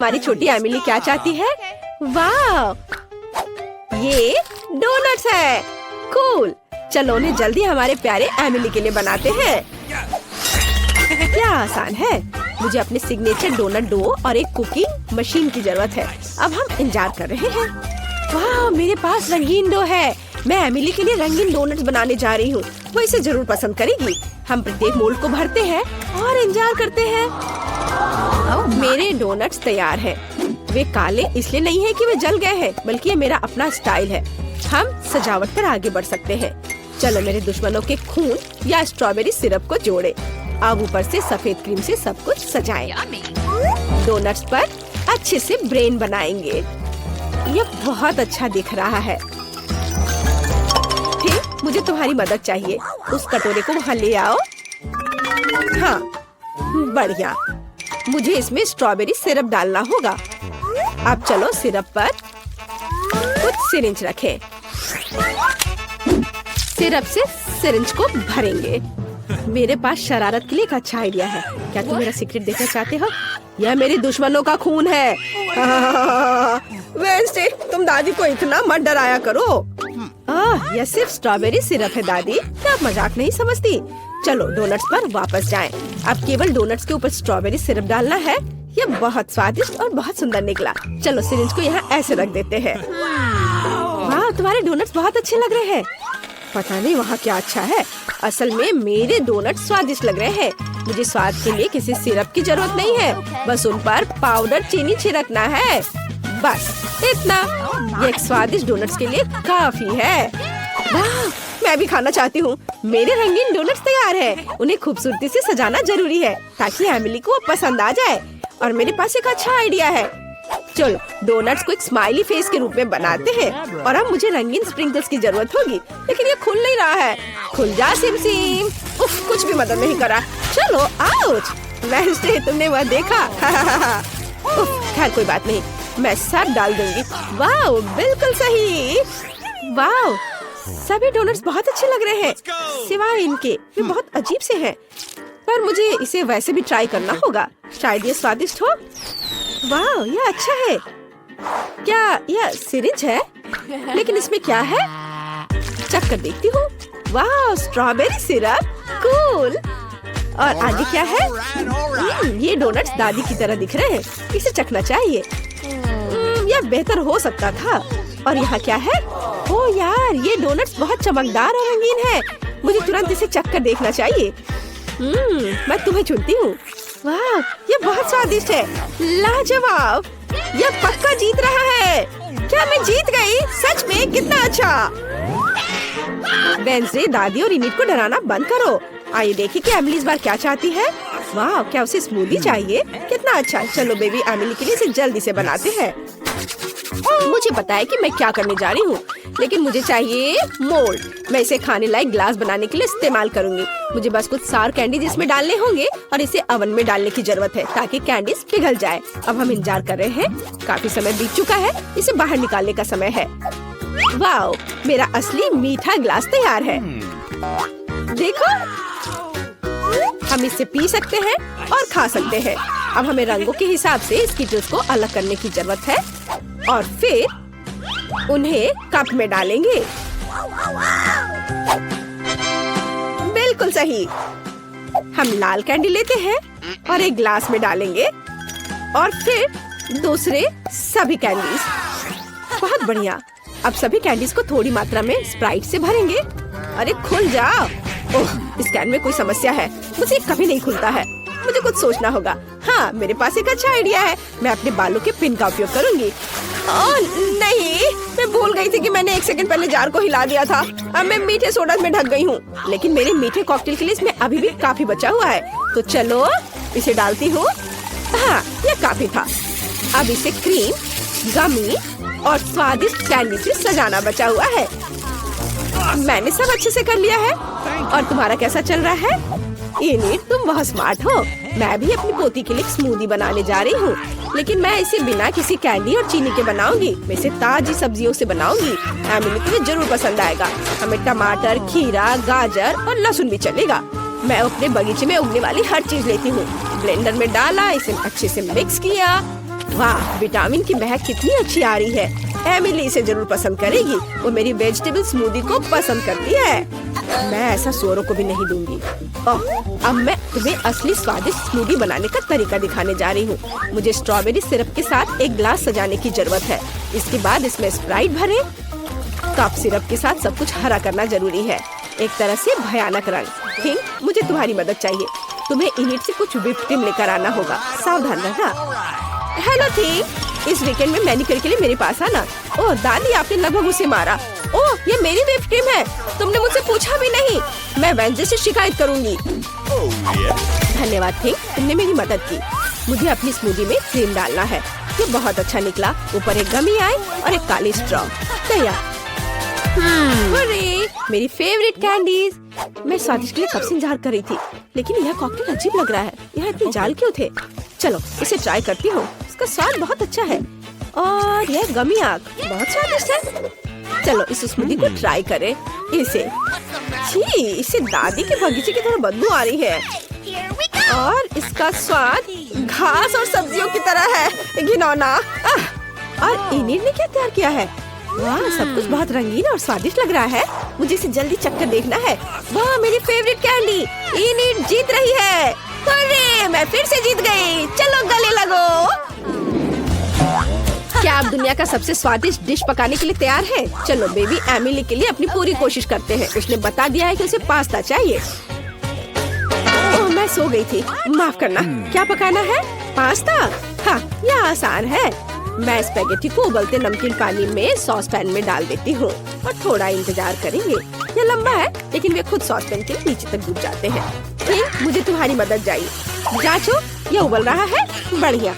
हमारी छोटी एमिली क्या चाहती है? वाह, ये डोनट्स है। कूल, चलो उन्हें जल्दी हमारे प्यारे एमिली के लिए बनाते हैं। क्या आसान है। मुझे अपने सिग्नेचर डोनट डो और एक कुकिंग मशीन की जरूरत है। अब हम इंतजार कर रहे हैं। वाह, मेरे पास रंगीन डो है। मैं एमिली के लिए रंगीन डोनट्स बनाने जा रही हूँ। वो इसे जरूर पसंद करेगी। हम प्रत्येक मोल्ड को भरते हैं और इंतजार करते हैं। मेरे डोनट्स तैयार हैं। वे काले इसलिए नहीं है कि वे जल गए हैं, बल्कि ये मेरा अपना स्टाइल है। हम सजावट पर आगे बढ़ सकते हैं। चलो मेरे दुश्मनों के खून या स्ट्रॉबेरी सिरप को जोड़े। अब ऊपर से सफेद क्रीम से सब कुछ सजाएं। डोनट्स पर अच्छे से ब्रेन बनाएंगे। ये बहुत अच्छा दिख रहा है। फिर मुझे तुम्हारी मदद चाहिए। उस कटोरे को वहाँ ले आओ। हाँ, बढ़िया। मुझे इसमें स्ट्रॉबेरी सिरप डालना होगा। अब चलो सिरप पर कुछ सिरिंज रखें। सिरप से सिरिंज को भरेंगे। मेरे पास शरारत के लिए एक अच्छा आइडिया है। क्या तुम मेरा सीक्रेट देखना चाहते हो? यह मेरे दुश्मनों का खून है। वेडनेसडे, तुम दादी को इतना मत डराया करो। यह सिर्फ स्ट्रॉबेरी सिरप है दादी। क्या आप मजाक नहीं समझती? चलो डोनट्स पर वापस जाएं। अब केवल डोनट्स के ऊपर स्ट्रॉबेरी सिरप डालना है। यह बहुत स्वादिष्ट और बहुत सुंदर निकला। चलो सिरिंज को यहाँ ऐसे रख देते हैं। वाह, तुम्हारे डोनट्स बहुत अच्छे लग रहे हैं। पता नहीं वहाँ क्या अच्छा है। असल में मेरे डोनट्स स्वादिष्ट लग रहे हैं। मुझे स्वाद के लिए किसी सिरप की जरूरत नहीं है। बस उन पर पाउडर चीनी छिड़कना है। बस इतना। ये एक स्वादिष्ट डोनट्स के लिए काफी है। वाह, मैं भी खाना चाहती हूँ। मेरे रंगीन डोनट्स तैयार हैं। उन्हें खूबसूरती से सजाना जरूरी है ताकि एमिली को पसंद आ जाए। और मेरे पास एक अच्छा आइडिया है। चलो डोनट्स को एक स्माइली फेस के रूप में बनाते हैं। और अब मुझे रंगीन स्प्रिंकल्स की जरूरत होगी, लेकिन ये खुल नहीं रहा है। खुल जा सिम सिम। उफ, कुछ भी मदद नहीं करा। चलो आउच। वेडनेसडे, तुमने वह देखा? उफ, खैर कोई बात नहीं, मैं सब डाल दूंगी। वाह, बिल्कुल सही। वाह, सभी डोनट्स बहुत अच्छे लग रहे हैं सिवाय इनके। ये बहुत अजीब से हैं। पर मुझे इसे वैसे भी ट्राई करना होगा। शायद ये स्वादिष्ट हो। वाह, ये अच्छा है। क्या यह सिरिंज है? लेकिन इसमें क्या है? चख कर देखती हूँ। वाह, स्ट्रॉबेरी सिरप। कूल। और आगे क्या है? ये डोनट्स दादी की तरह दिख रहे हैं। इसे चखना चाहिए। यह बेहतर हो सकता था। और यहाँ क्या है? ओह यार, ये डोनट्स बहुत चमकदार और रंगीन है। मुझे तुरंत इसे चख कर देखना चाहिए। मैं तुम्हें चुनती हूँ। वाह, ये बहुत स्वादिष्ट है। लाजवाब। यह पक्का जीत रहा है। क्या मैं जीत गई? सच में? कितना अच्छा। वेडनेसडे, दादी और इनिट को डराना बंद करो। आइए देखिए कि एमिली इस बार क्या चाहती है। वाह, क्या उसे स्मूदी चाहिए? कितना अच्छा। चलो बेबी एमिली के लिए इसे जल्दी से बनाते हैं। मुझे पता है कि मैं क्या करने जा रही हूँ, लेकिन मुझे चाहिए मोल्ड। मैं इसे खाने लायक ग्लास बनाने के लिए इस्तेमाल करूंगी। मुझे बस कुछ सार कैंडीज इसमें डालने होंगे और इसे ओवन में डालने की जरूरत है ताकि कैंडीज पिघल जाए। अब हम इंतजार कर रहे हैं। काफी समय बीत चुका है। इसे बाहर निकालने का समय है। वाओ, मेरा असली मीठा ग्लास तैयार है। देखो, हम इसे पी सकते हैं और खा सकते हैं। अब हमें रंगों के हिसाब से स्किटल्स को अलग करने की जरूरत है और फिर उन्हें कप में डालेंगे। बिल्कुल सही। हम लाल कैंडी लेते हैं और एक ग्लास में डालेंगे और फिर दूसरे सभी कैंडीज। बहुत बढ़िया। अब सभी कैंडीज को थोड़ी मात्रा में स्प्राइट से भरेंगे। अरे खुल जाओ। ओह, इस कैन में कोई समस्या है। मुझे कभी नहीं खुलता है। मुझे कुछ सोचना होगा। हाँ, मेरे पास एक अच्छा आइडिया है। मैं अपने बालों के पिन का उपयोग करूंगी। ओह नहीं, मैं भूल गई थी कि मैंने 1 सेकंड पहले जार को हिला दिया था। अब मैं मीठे सोडा में ढक गई हूँ, लेकिन मेरे मीठे कॉकटेल के लिए इसमें अभी भी काफी बचा हुआ है। तो चलो इसे डालती हूँ। हाँ, यह काफी था। अब इसे क्रीम, गमी और स्वादिष्ट कैंडी से सजाना बचा हुआ है। मैंने सब अच्छे से कर लिया है। और तुम्हारा कैसा चल रहा है? इनिट, तुम बहुत स्मार्ट हो। मैं भी अपनी पोती के लिए एक स्मूदी बनाने जा रही हूँ, लेकिन मैं इसे बिना किसी कैंडी और चीनी के बनाऊंगी। मैं इसे ताजी सब्जियों से बनाऊंगी। एमिली को ये जरूर पसंद आएगा। हमें टमाटर, खीरा, गाजर और लहसुन भी चलेगा। मैं अपने बगीचे में उगने वाली हर चीज लेती हूँ। ब्लेंडर में डाला, इसे अच्छे से मिक्स किया, वाह, विटामिन की महक कितनी अच्छी आ रही है। एमिली इसे जरूर पसंद करेगी। वो मेरी वेजिटेबल स्मूदी को पसंद करती है। मैं ऐसा सोरों को भी नहीं दूंगी। ओह, अब मैं तुम्हें असली स्वादिष्ट स्मूदी बनाने का तरीका दिखाने जा रही हूँ। मुझे स्ट्रॉबेरी सिरप के साथ एक ग्लास सजाने की जरूरत है। इसके बाद इसमें स्प्राइट भरें। कप सिरप के साथ सब कुछ हरा करना जरूरी है, एक तरह से भयानक रंग। थिंक, मुझे तुम्हारी मदद चाहिए। तुम्हें इनिट से कुछ व्हिप्ड क्रीम लेकर आना होगा। सावधान रहना। हेलो थिंक, इस वीकेंड में मैनिक्योर के लिए मेरे पास आना। ओह दादी, आपने लगभग उसे मारा। ओह, ये मेरी व्हिप्ड क्रीम है। तुमने मुझसे पूछा भी नहीं। मैं वेंसडे से शिकायत करूंगी। धन्यवाद थिंक, तुमने मेरी मदद की। मुझे अपनी स्मूदी में क्रीम डालना है। ये बहुत अच्छा निकला। ऊपर एक गमी आई और एक काली स्ट्रॉ। तैयार। मेरी फेवरेट कैंडीज। मैं स्वादिष्ट के लिए कब से इंतजार कर रही थी, लेकिन यह कॉकटेल अजीब लग रहा है। यहाँ इतने जाल क्यों थे? चलो इसे ट्राई करती हूँ। इसका स्वाद बहुत अच्छा है और यह गमी आग बहुत स्वादिष्ट है। चलो इस स्मूदी को ट्राई करें। इसे दादी के बगीचे की तरह बदबू आ रही है और इसका स्वाद घास और सब्जियों की तरह है। घिनौना। और इनिट ने क्या तैयार किया है? वाह, सब कुछ बहुत रंगीन और स्वादिष्ट लग रहा है। मुझे इसे जल्दी चखकर देखना है। वाह, मेरी फेवरेट कैंडी। इनिट जीत रही है। अरे, मैं फिर से जीत गई। चलो गले लगो। क्या आप दुनिया का सबसे स्वादिष्ट डिश पकाने के लिए तैयार हैं? चलो बेबी एमिली के लिए अपनी पूरी कोशिश करते हैं। उसने बता दिया है कि उसे पास्ता चाहिए। ओह, मैं सो गई थी, माफ करना। क्या पकाना है? पास्ता? हाँ, यह आसान है। मैं स्पैगेटी को उबलते नमकीन पानी में सॉस पैन में डाल देती हूँ और थोड़ा इंतजार करेंगे। यह लंबा है, लेकिन वे खुद सॉस पैन के नीचे तक डूब जाते हैं। ठीक, मुझे तुम्हारी मदद चाहिए। जांचो, यह उबल रहा है। बढ़िया।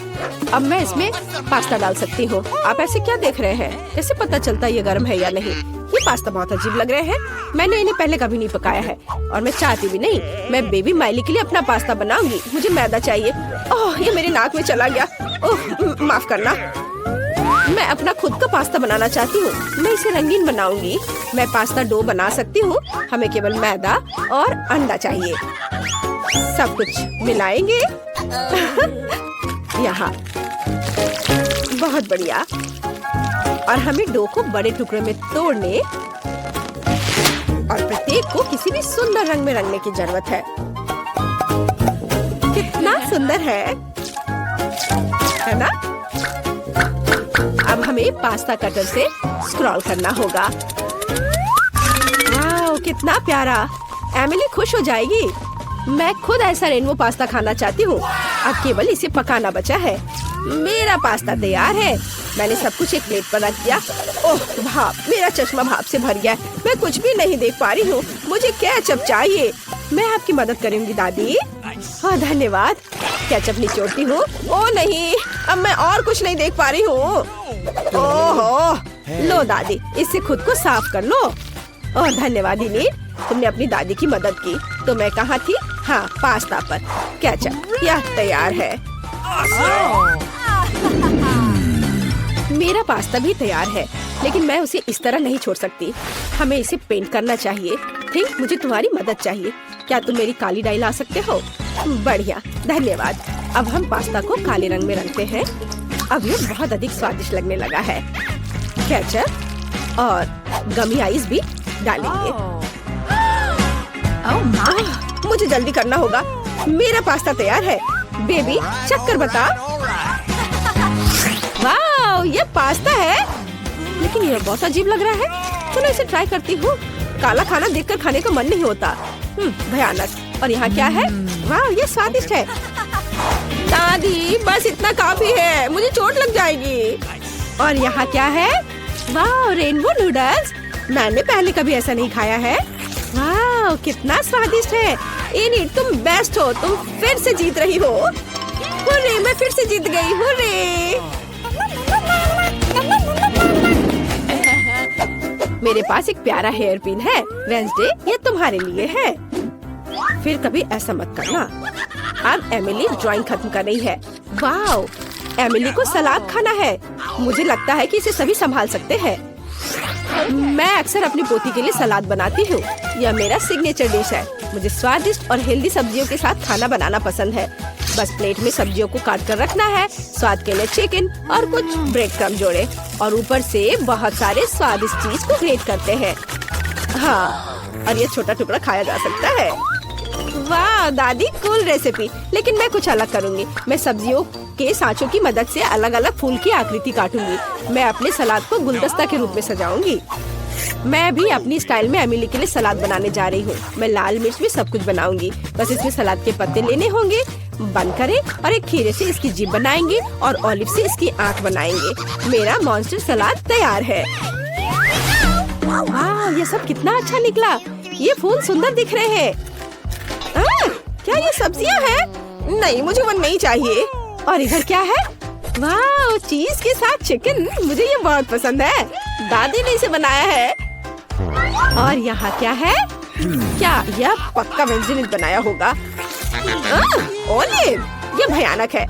अब मैं इसमें पास्ता डाल सकती हूँ। आप ऐसे क्या देख रहे हैं? कैसे पता चलता ये गर्म है या नहीं? ये पास्ता बहुत अजीब लग रहे हैं। मैंने इन्हें पहले कभी नहीं पकाया है और मैं चाहती भी नहीं। मैं बेबी माइली के लिए अपना पास्ता बनाऊंगी। मुझे मैदा चाहिए। ओह, ये मेरे नाक में चला गया। ओह, माफ करना। मैं अपना खुद का पास्ता बनाना चाहती हूँ। मैं इसे रंगीन बनाऊंगी। मैं पास्ता डो बना सकती हूँ। हमें केवल मैदा और अंडा चाहिए। सब कुछ मिलाएंगे। यहाँ बहुत बढ़िया। और हमें डो को बड़े टुकड़े में तोड़ने और प्रत्येक को किसी भी सुंदर रंग में रंगने की जरूरत है। कितना सुंदर है ना? अब हमें पास्ता कटर से स्क्रॉल करना होगा। वाह, कितना प्यारा। एमिली खुश हो जाएगी। मैं खुद ऐसा रेनबो पास्ता खाना चाहती हूँ। अब केवल इसे पकाना बचा है। मेरा पास्ता तैयार है। मैंने सब कुछ एक प्लेट पर रख दिया। ओह भाप, मेरा चश्मा भाप से भर गया। मैं कुछ भी नहीं देख पा रही हूँ। मुझे केचप चाहिए। मैं आपकी मदद करूँगी दादी। हाँ धन्यवाद। केचप निचोड़ती हूँ। ओह नहीं, अब मैं और कुछ नहीं देख पा रही हूँ। ओहो, लो दादी, इससे खुद को साफ कर लो। ओह धन्यवाद इनिट, तुमने अपनी दादी की मदद की। तो मैं कहाँ थी? हाँ, पास्ता पर। केचप यह तैयार है। मेरा पास्ता भी तैयार है, लेकिन मैं उसे इस तरह नहीं छोड़ सकती। हमें इसे पेंट करना चाहिए। थिंक, मुझे तुम्हारी मदद चाहिए। क्या तुम मेरी काली डाई ला सकते हो? बढ़िया, धन्यवाद। अब हम पास्ता को काले रंग में रंगते हैं। अब ये बहुत अधिक स्वादिष्ट लगने लगा है। केचप और गमी आइस भी डालेंगे। मुझे जल्दी करना होगा। मेरा पास्ता तैयार है। बेबी, चक्कर बता। वाह, ये पास्ता है, लेकिन ये बहुत अजीब लग रहा है। चलो इसे ट्राई करती हूँ। काला खाना देखकर खाने का मन नहीं होता। भयानक। और यहाँ क्या है? वाह, ये स्वादिष्ट है। दादी, बस इतना काफी है, मुझे चोट लग जाएगी। और यहाँ क्या है? वाह, रेनबो नूडल्स। मैंने पहले कभी ऐसा नहीं खाया है। वाह, कितना स्वादिष्ट है। इनिट, तुम बेस्ट हो। तुम फिर से जीत रही हो। हुर्रे, मैं फिर से जीत गई। हुर्रे। मेरे पास एक प्यारा हेयर पिन है। वेंसडे, ये तुम्हारे लिए है। फिर कभी ऐसा मत करना। अब एमिली ड्राइंग खत्म कर रही है। वाओ, एमिली को सलाद खाना है। मुझे लगता है कि इसे सभी संभाल सकते हैं। मैं अक्सर अपनी पोती के लिए सलाद बनाती हूँ। यह मेरा सिग्नेचर डिश है। मुझे स्वादिष्ट और हेल्दी सब्जियों के साथ खाना बनाना पसंद है। बस प्लेट में सब्जियों को काट कर रखना है। स्वाद के लिए चिकन और कुछ ब्रेड क्रम्ब जोड़े और ऊपर से बहुत सारे स्वादिष्ट चीज को ग्रेट करते हैं। हाँ, और ये छोटा टुकड़ा खाया जा सकता है। वाह दादी, कूल रेसिपी। लेकिन मैं कुछ अलग करूंगी। मैं सब्जियों के सांचों की मदद से अलग अलग फूल की आकृति काटूंगी। मैं अपने सलाद को गुलदस्ता के रूप में सजाऊंगी। मैं भी अपनी स्टाइल में एमिली के लिए सलाद बनाने जा रही हूँ। मैं लाल मिर्च में सब कुछ बनाऊंगी। बस इसमें सलाद के पत्ते लेने होंगे, बंद करें और एक खीरे से इसकी जीभ बनाएंगे और ऑलिव से इसकी आंख बनाएंगे। मेरा मॉन्स्टर सलाद तैयार है। वाह, ये सब कितना अच्छा निकला। ये फूल सुंदर दिख रहे हैं। क्या ये सब्जियां हैं? नहीं, मुझे वो नहीं चाहिए। और इधर क्या है? वाह, चीज के साथ चिकन। मुझे ये बहुत पसंद है। दादी ने इसे बनाया है। और यहाँ क्या है? क्या यह पक्का व्यंजन ने बनाया होगा? ओलिव, ये भयानक है।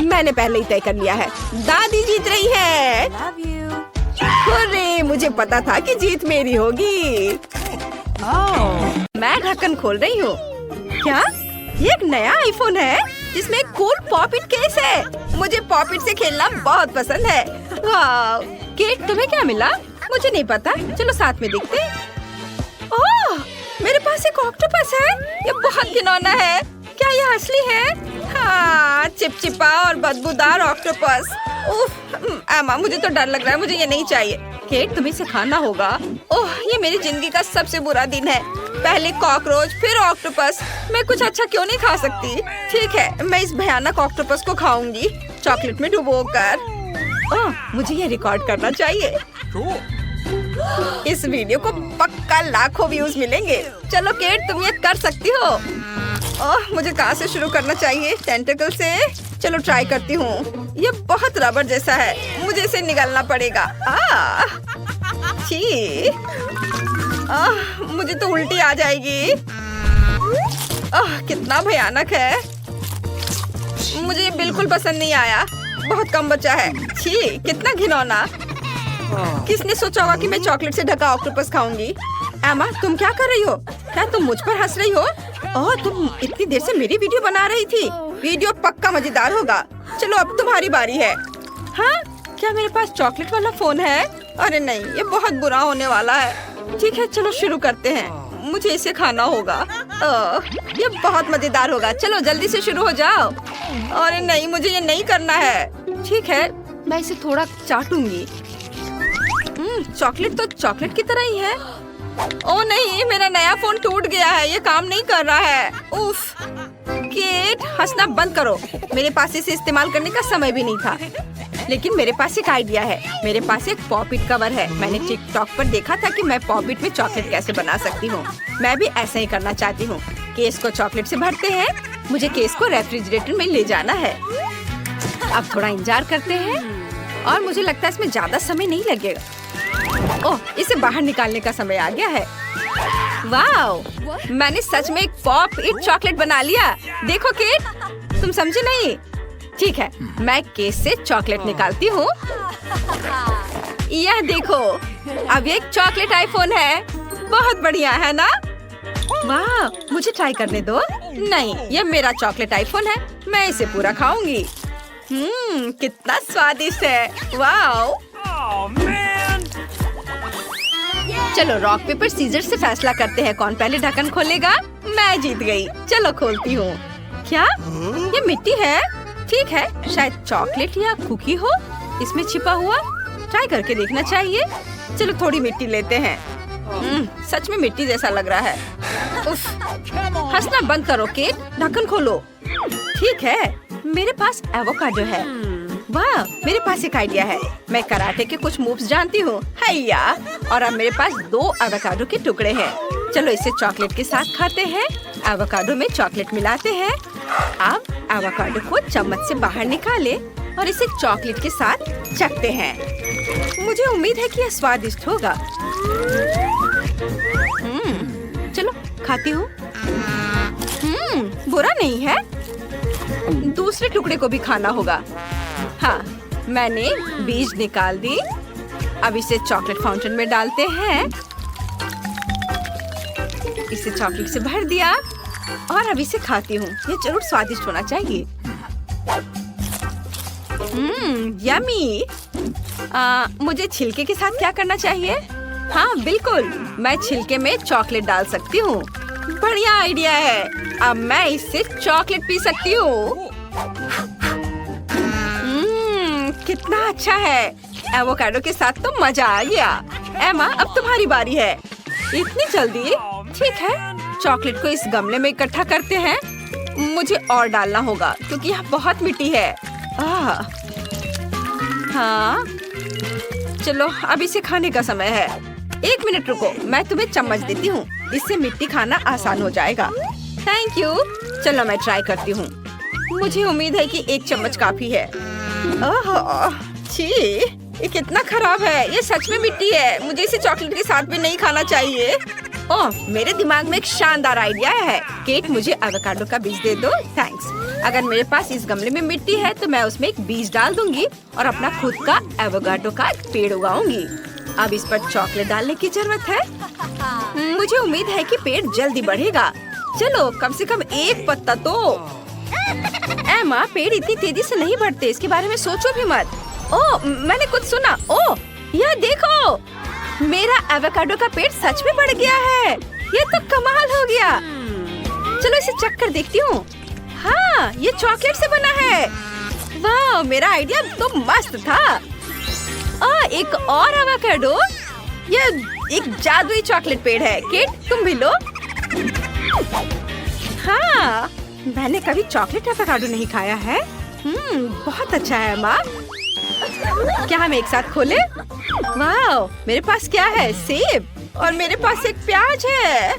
मैंने पहले ही तय कर लिया है। दादी जीत रही है। अरे, मुझे पता था कि जीत मेरी होगी। मैं ढक्कन खोल रही हूँ। क्या ये एक नया आईफोन है जिसमें एक कूल पॉप-इट केस है? मुझे पॉप-इट से खेलना बहुत पसंद है। वाह, केट, तुम्हें क्या मिला? मुझे नहीं पता। चलो साथ में देखते हैं। ओह, मेरे पास एक ऑक्टोपस है। ये बहुत घिनौना है। क्या ये असली है? हाँ, चिपचिपा और बदबूदार ऑक्टोपस। उफ, एमा, मुझे तो डर लग रहा है। मुझे ये नहीं चाहिए। केट, तुम्हें इसे खाना होगा। ओह, ये मेरी जिंदगी का सबसे बुरा दिन है। पहले कॉकरोच, फिर ऑक्टोपस। मैं कुछ अच्छा क्यों नहीं खा सकती? ठीक है, मैं इस भयानक ऑक्टोपस को खाऊंगी, चॉकलेट में डुबोकर। ओह, मुझे ये रिकॉर्ड करना चाहिए। इस वीडियो को पक्का लाखों व्यूज मिलेंगे। चलो केट, तुम ये कर सकती हो। ओह, मुझे कहाँ से शुरू करना चाहिए? टेंटिकल से? चलो ट्राई करती हूँ। ये बहुत रबर जैसा है। मुझे इसे निगलना पड़ेगा। छी, मुझे तो उल्टी आ जाएगी। कितना भयानक है। मुझे ये बिल्कुल पसंद नहीं आया। बहुत कम बचा है। छी, कितना घिनौना। किसने सोचा होगा कि मैं चॉकलेट से ढका ऑक्टोपस खाऊंगी? एमा, तुम क्या कर रही हो? क्या तुम मुझ पर हंस रही हो? ओह, तुम इतनी देर से मेरी वीडियो बना रही थी। वीडियो पक्का मजेदार होगा। चलो अब तुम्हारी बारी है। हाँ, क्या मेरे पास चॉकलेट वाला फोन है? अरे नहीं, ये बहुत बुरा होने वाला है। ठीक है, चलो शुरू करते हैं। मुझे इसे खाना होगा। ये बहुत मजेदार होगा। चलो जल्दी से शुरू हो जाओ। अरे नहीं, मुझे ये नहीं करना है। ठीक है, मैं इसे थोड़ा चाटूंगी। चॉकलेट तो चॉकलेट की तरह ही है। ओह नहीं, मेरा नया फोन टूट गया है। ये काम नहीं कर रहा है। उफ, केट, हंसना बंद करो। मेरे पास इसे इस्तेमाल करने का समय भी नहीं था। लेकिन मेरे पास एक आइडिया है। मेरे पास एक पॉप-इट कवर है। मैंने टिकटॉक पर देखा था कि मैं पॉप-इट में चॉकलेट कैसे बना सकती हूँ। मैं भी ऐसा ही करना चाहती हूँ। केस को चॉकलेट से भरते हैं। मुझे केस को रेफ्रिजरेटर में ले जाना है। अब थोड़ा इंतजार करते हैं और मुझे लगता है इसमें ज्यादा समय नहीं लगेगा। ओह, इसे बाहर निकालने का समय आ गया है। वाह, मैंने सच में एक पॉप-इट चॉकलेट बना लिया। देखो केट, तुम समझे नहीं? ठीक है, मैं केस से चॉकलेट निकालती हूँ। यह देखो, अब ये एक चॉकलेट आईफोन है। बहुत बढ़िया है ना? वाह, मुझे ट्राई करने दो। नहीं, यह मेरा चॉकलेट आईफोन है। मैं इसे पूरा खाऊंगी। कितना स्वादिष्ट है। वाह, चलो रॉक पेपर सीजर से फैसला करते हैं कौन पहले ढक्कन खोलेगा। मैं जीत गई। चलो खोलती हूँ। क्या ये मिट्टी है? ठीक है, शायद चॉकलेट या कुकी हो इसमें छिपा हुआ। ट्राई करके देखना चाहिए। चलो थोड़ी मिट्टी लेते हैं। सच में मिट्टी जैसा लग रहा है। उफ, हंसना बंद करो केट, ढक्कन खोलो। ठीक है, मेरे पास एवोकाडो है। वाह, मेरे पास एक आइडिया है। मैं कराटे के कुछ मूव्स जानती हूँ। हैया, और अब मेरे पास 2 एवोकाडो के टुकड़े हैं। चलो इसे चॉकलेट के साथ खाते हैं। एवोकाडो में चॉकलेट मिलाते हैं। अब एवोकाडो को चम्मच से बाहर निकाले और इसे चॉकलेट के साथ चखते हैं। मुझे उम्मीद है कि यह स्वादिष्ट होगा। चलो खाती हूँ। बुरा नहीं है। दूसरे टुकड़े को भी खाना होगा। हाँ, मैंने बीज निकाल दी। अब इसे चॉकलेट फाउंटेन में डालते हैं। इसे चॉकलेट से भर दिया। और अब इसे खाती हूँ। ये जरूर स्वादिष्ट होना चाहिए। यमी। मुझे छिलके के साथ क्या करना चाहिए? हाँ बिल्कुल, मैं छिलके में चॉकलेट डाल सकती हूँ। बढ़िया आइडिया है। अब मैं इससे चॉकलेट पी सकती हूँ। कितना अच्छा है। एवोकाडो के साथ तो मजा आ गया। एमा, अब तुम्हारी बारी है। इतनी जल्दी? ठीक है, चॉकलेट को इस गमले में इकट्ठा करते हैं। मुझे और डालना होगा क्योंकि यहाँ बहुत मिट्टी है। हाँ, चलो अब इसे खाने का समय है। 1 मिनट रुको, मैं तुम्हें चम्मच देती हूँ। इससे मिट्टी खाना आसान हो जाएगा। Thank you. चलो मैं ट्राई करती हूँ। मुझे उम्मीद है कि 1 चम्मच काफी है। ओह, छी, ये कितना खराब है। ये सच में मिट्टी है। मुझे इसे चॉकलेट के साथ भी नहीं खाना चाहिए। ओह, मेरे दिमाग में एक शानदार आइडिया है। केट, मुझे एवोकाडो का बीज दे दो। थैंक्स। अगर मेरे पास इस गमले में मिट्टी है तो मैं उसमें एक बीज डाल दूंगी और अपना खुद का एवोकाडो का एक पेड़ उगाऊंगी। अब इस पर चॉकलेट डालने की जरूरत है। मुझे उम्मीद है कि पेड़ जल्दी बढ़ेगा। चलो कम से कम 1 पत्ता तो। एमा, पेड़ इतनी तेजी से नहीं बढ़ते, इसके बारे में सोचो भी मत। ओह, मैंने कुछ सुना। ओह, यह देखो, मेरा एवोकाडो का पेड़ सच में बढ़ गया है। ये तो कमाल हो गया। चलो इसे चख कर देखती हूँ। हाँ, ये चॉकलेट से बना है। वाह, मेरा आइडिया तो मस्त था। एक और एवोकाडो। ये एक जादुई चॉकलेट पेड़ है। केट, तुम भी लो। हाँ, मैंने कभी चॉकलेट एवोकाडो नहीं खाया है। बहुत अच्छा है माँ। क्या हम एक साथ खोले? वाह, मेरे पास क्या है? सेब। और मेरे पास एक प्याज है।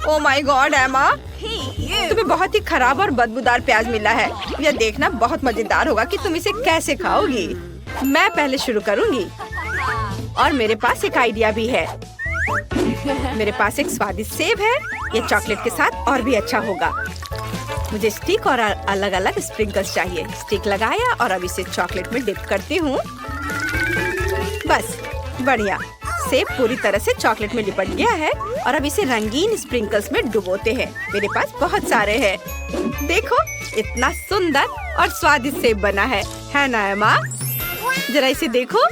ओह माय गॉड एमा, तुम्हें बहुत ही खराब और बदबूदार प्याज मिला है। यह देखना बहुत मजेदार होगा कि तुम इसे कैसे खाओगी। मैं पहले शुरू करूंगी। और मेरे पास एक आइडिया भी है। मेरे पास एक स्वादिष्ट सेब है। ये चॉकलेट के साथ और भी अच्छा होगा। मुझे स्टिक और अलग अलग स्प्रिंकल्स चाहिए। स्टिक लगाया और अब इसे चॉकलेट में डिप करती हूँ। बस, बढ़िया। सेब पूरी तरह से चॉकलेट में लिपट गया है और अब इसे रंगीन स्प्रिंकल्स में डुबोते हैं। मेरे पास बहुत सारे हैं। देखो, इतना सुंदर और स्वादिष्ट सेब बना है ना एमा? जरा इसे देखो।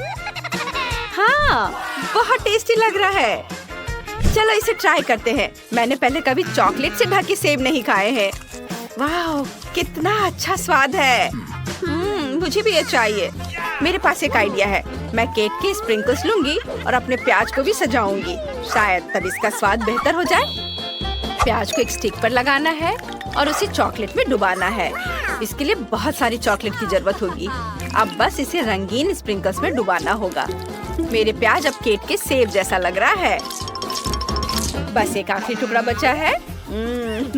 हाँ, बहुत टेस्टी लग रहा है। चलो इसे ट्राई करते हैं। मैंने पहले कभी चॉकलेट से ढके सेब नहीं खाए हैं। वाह, कितना अच्छा स्वाद है। मुझे भी ये चाहिए। मेरे पास एक आइडिया है। मैं केक के स्प्रिंकल्स लूंगी और अपने प्याज को भी सजाऊंगी। शायद तब इसका स्वाद बेहतर हो जाए। प्याज को एक स्टिक पर लगाना है और उसे चॉकलेट में डुबाना है। इसके लिए बहुत सारी चॉकलेट की जरूरत होगी। अब बस इसे रंगीन स्प्रिंकल्स में डुबाना होगा। मेरे प्याज अब केक के सेब जैसा लग रहा है। बस एक आखिरी टुकड़ा बचा है।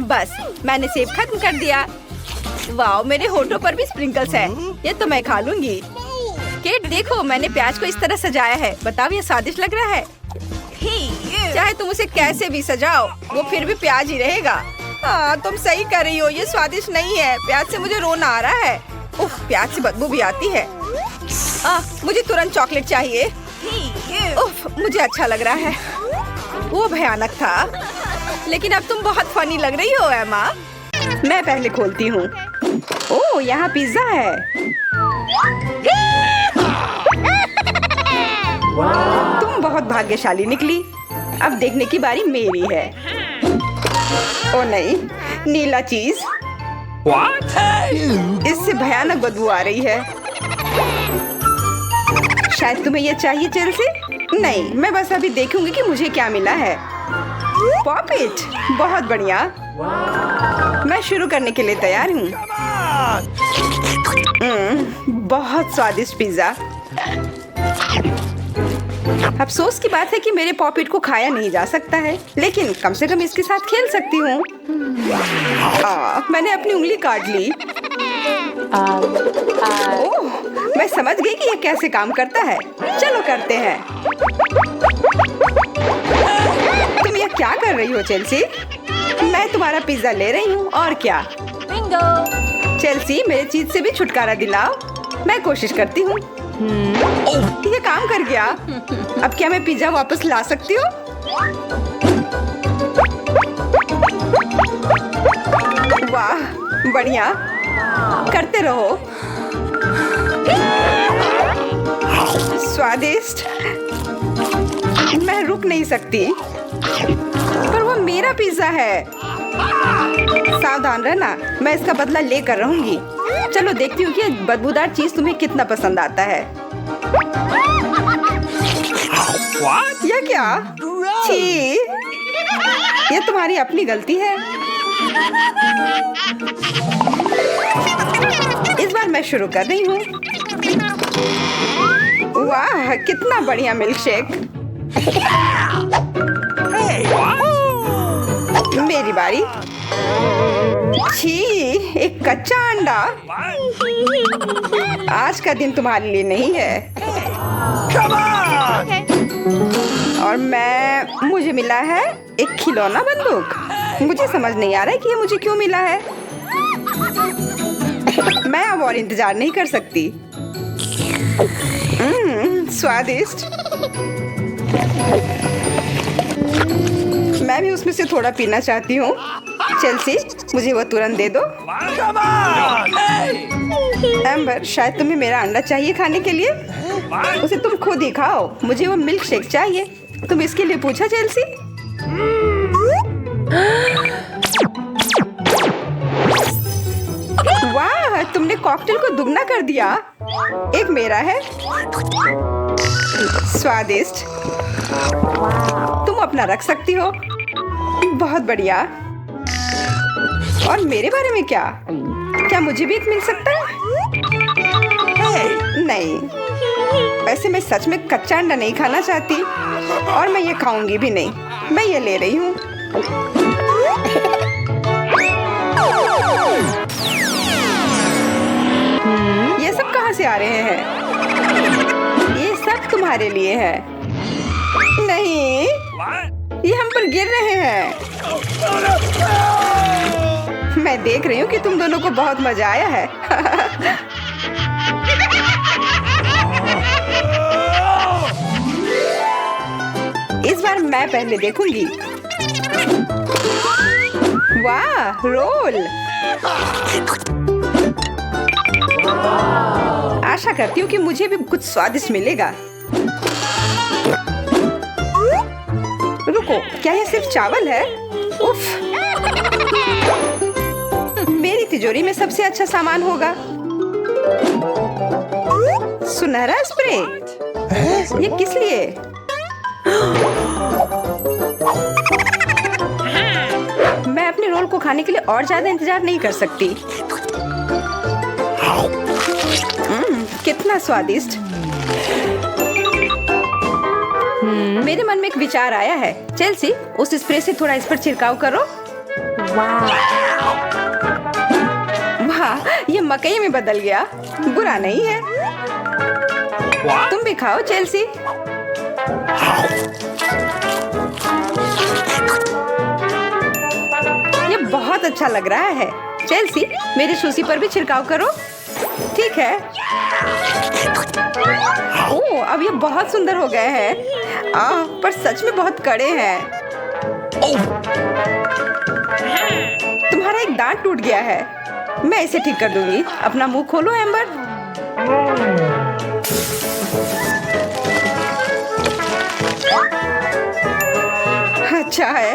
बस, मैंने सेब खत्म कर दिया। वाह, मेरे होठों पर भी स्प्रिंकल्स है। ये तो मैं खा लूंगी। केट, देखो, मैंने प्याज को इस तरह सजाया है। बताओ, ये स्वादिष्ट लग रहा है? चाहे तुम उसे कैसे भी सजाओ, वो फिर भी प्याज ही रहेगा। हाँ, तुम सही कर रही हो। ये स्वादिष्ट नहीं है। प्याज से मुझे रोना आ रहा है। उफ, प्याज से बदबू भी आती है। मुझे तुरंत चॉकलेट चाहिए। उफ, मुझे अच्छा लग रहा है। वो भयानक था, लेकिन अब तुम बहुत फनी लग रही हो एमा। मैं पहले खोलती हूँ। ओह, यहाँ पिज्जा है। तुम बहुत भाग्यशाली निकली। अब देखने की बारी मेरी है। ओ नहीं, नीला चीज। इससे भयानक बदबू आ रही है। शायद तुम्हें ये चाहिए चेल्सी? नहीं, मैं बस अभी देखूंगी कि मुझे क्या मिला है। पॉपिट, बहुत बढ़िया। मैं शुरू करने के लिए तैयार हूँ। बहुत स्वादिष्ट पिज्जा। अफसोस की बात है कि मेरे पॉपिट को खाया नहीं जा सकता है, लेकिन कम से कम इसके साथ खेल सकती हूँ। मैंने अपनी उंगली काट ली। ओह, मैं समझ गई कि ये कैसे काम करता है। चलो करते हैं। तुम ये क्या कर रही हो चेल्सी? मैं तुम्हारा पिज्जा ले रही हूँ। और क्या? चेल्सी, मेरे चीज से भी छुटकारा दिलाओ। मैं कोशिश करती हूँ। ये काम कर गया। अब क्या मैं पिज्जा वापस ला सकती हूँ? वाह, बढ़िया, करते रहो। स्वादिष्ट, मैं रुक नहीं सकती। पर वो मेरा पिज्जा है। सावधान रहना, मैं इसका बदला लेकर रहूंगी। चलो देखती हूँ कि बदबूदार चीज तुम्हें कितना पसंद आता है। यह क्या? छी, ये तुम्हारी अपनी गलती है। इस बार मैं शुरू कर रही हूँ। वाह, कितना बढ़िया मिल्कशेक। मेरी बारी। छी, एक कच्चा अंडा। आज का दिन तुम्हारे लिए नहीं है। और मुझे मिला है एक खिलौना बंदूक। मुझे समझ नहीं आ रहा है कि ये मुझे क्यों मिला है। मैं अब और इंतजार नहीं कर सकती। स्वादिष्ट। मैं भी उसमें से थोड़ा पीना चाहती हूँ। चेल्सी, मुझे वो तुरंत दे दो। एम्बर, शायद तुम्हें मेरा अंडा चाहिए खाने के लिए। उसे तुम खुद ही खाओ। मुझे वो मिल्क शेक चाहिए। तुम इसके लिए पूछा चेल्सी? वाह, तुमने कॉकटेल को दुगना कर दिया। एक मेरा है। स्वादिष्ट। तुम अपना रख सकती हो। बहुत बढ़िया। और मेरे बारे में क्या मुझे भी एक मिल सकता है? नहीं, वैसे मैं सच में कच्चा अंडा नहीं खाना चाहती और मैं ये खाऊंगी भी नहीं। मैं ये ले रही हूँ। ये सब कहाँ से आ रहे हैं? ये सब तुम्हारे लिए है। नहीं, ये हम पर गिर रहे हैं। मैं देख रही हूँ कि तुम दोनों को बहुत मजा आया है। इस बार मैं पहले देखूंगी। वाह, रोल। आशा करती हूँ कि मुझे भी कुछ स्वादिष्ट मिलेगा। रुको, क्या ये सिर्फ चावल है? उफ, मेरी तिजोरी में सबसे अच्छा सामान होगा। सुनहरा स्प्रे। ये किस लिए? मैं अपने रोल को खाने के लिए और ज्यादा इंतजार नहीं कर सकती। कितना स्वादिष्ट। मेरे मन में एक विचार आया है। चेल्सी, उस स्प्रे से थोड़ा इस पर छिड़काव करो। वाह, ये मकई में बदल गया। बुरा नहीं है। तुम भी खाओ चेल्सी। ये बहुत अच्छा लग रहा है। चेल्सी, मेरी सुशी पर भी छिड़काव करो। ठीक है। ओह, अब ये बहुत सुंदर हो गए हैं। पर सच में बहुत कड़े हैं। तुम्हारा एक दांत टूट गया है। मैं इसे ठीक कर दूंगी। अपना मुंह खोलो एम्बर। अच्छा है।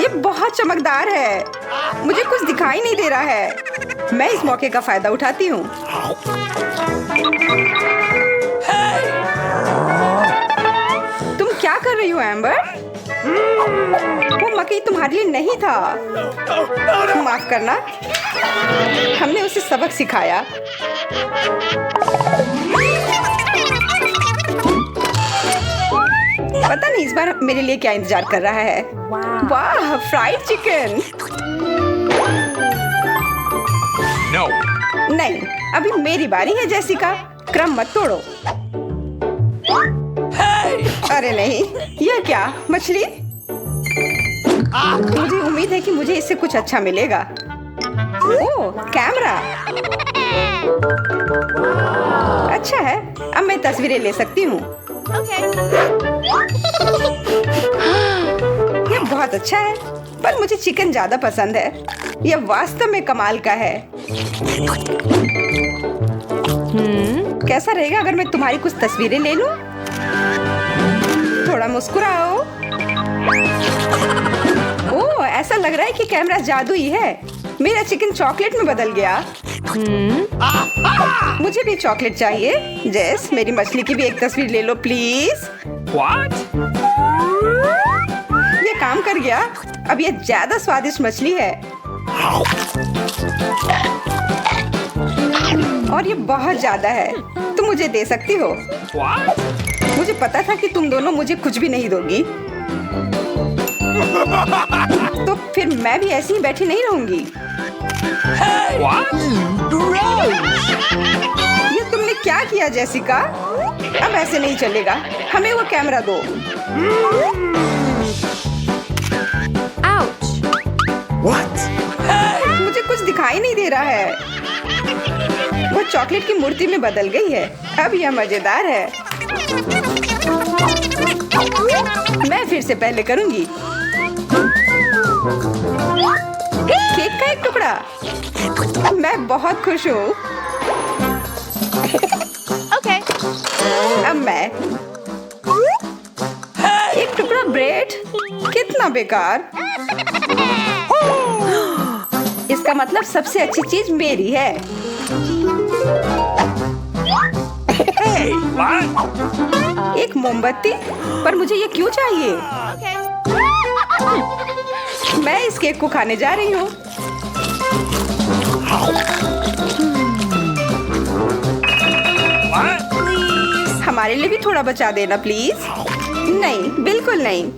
ये बहुत चमकदार है। मुझे कुछ दिखाई नहीं दे रहा है। मैं इस मौके का फायदा उठाती हूँ। तुम क्या कर रही हो एम्बर? वो मकई तुम्हारे लिए नहीं था। माफ करना, हमने उसे सबक सिखाया। पता नहीं इस बार मेरे लिए क्या इंतजार कर रहा है। वाह, फ्राइड चिकन। No. नहीं, अभी मेरी बारी है जेसिका। क्रम मत तोड़ो। अरे नहीं, यह क्या? मछली? मुझे उम्मीद है कि मुझे इससे कुछ अच्छा मिलेगा। ओह, कैमरा। अच्छा है, अब मैं तस्वीरें ले सकती हूँ। यह बहुत अच्छा है। पर मुझे चिकन ज्यादा पसंद है। यह वास्तव में कमाल का है। कैसा रहेगा अगर मैं तुम्हारी कुछ तस्वीरें ले लूं? थोड़ा मुस्कुराओ। ओह, ऐसा लग रहा है कि कैमरा जादुई है। मेरा चिकन चॉकलेट में बदल गया। मुझे भी चॉकलेट चाहिए। जेस, मेरी मछली की भी एक तस्वीर ले लो प्लीज। What? ये काम कर गया। अब ये ज्यादा स्वादिष्ट मछली है और ये बहुत ज्यादा है। तुम मुझे दे सकती हो। What? मुझे पता था कि तुम दोनों मुझे कुछ भी नहीं दोगी, तो फिर मैं भी ऐसी ही बैठी नहीं रहूंगी। What? ये तुमने क्या किया जेसिका? अब ऐसे नहीं चलेगा। हमें वो कैमरा दो। Ouch! What? मुझे कुछ दिखाई नहीं दे रहा है। वो चॉकलेट की मूर्ति में बदल गई है। अब यह मजेदार है। मैं फिर से पहले करूंगी। केक का एक टुकड़ा। मैं बहुत खुश हूँ। Okay. अब मैं एक टुकड़ा ब्रेड। कितना बेकार। इसका मतलब सबसे अच्छी चीज मेरी है। Hey, what? एक मोमबत्ती। पर मुझे ये क्यों चाहिए? Okay. मैं इस केक को खाने जा रही हूँ। What? हमारे लिए भी थोड़ा बचा देना प्लीज। नहीं, बिल्कुल नहीं।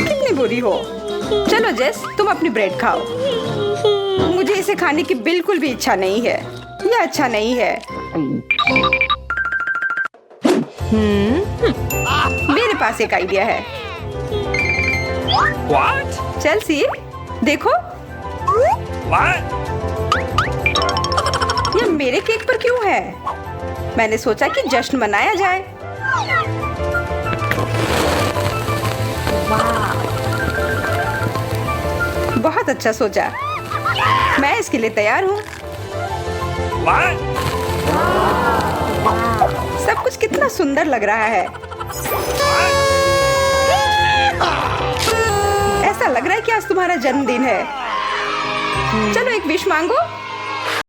कितनी बुरी हो। चलो जेस, तुम अपनी ब्रेड खाओ। मुझे इसे खाने की बिल्कुल भी इच्छा नहीं है। यह अच्छा नहीं है। मेरे पास एक आइडिया है। What? चेल्सी, देखो What? यह मेरे केक पर क्यों है? मैंने सोचा कि जश्न मनाया जाए। बहुत अच्छा सोचा। मैं इसके लिए तैयार हूँ। What? सब कुछ कितना सुंदर लग रहा है। ऐसा लग रहा है कि आज तुम्हारा जन्मदिन है। चलो एक विश मांगो।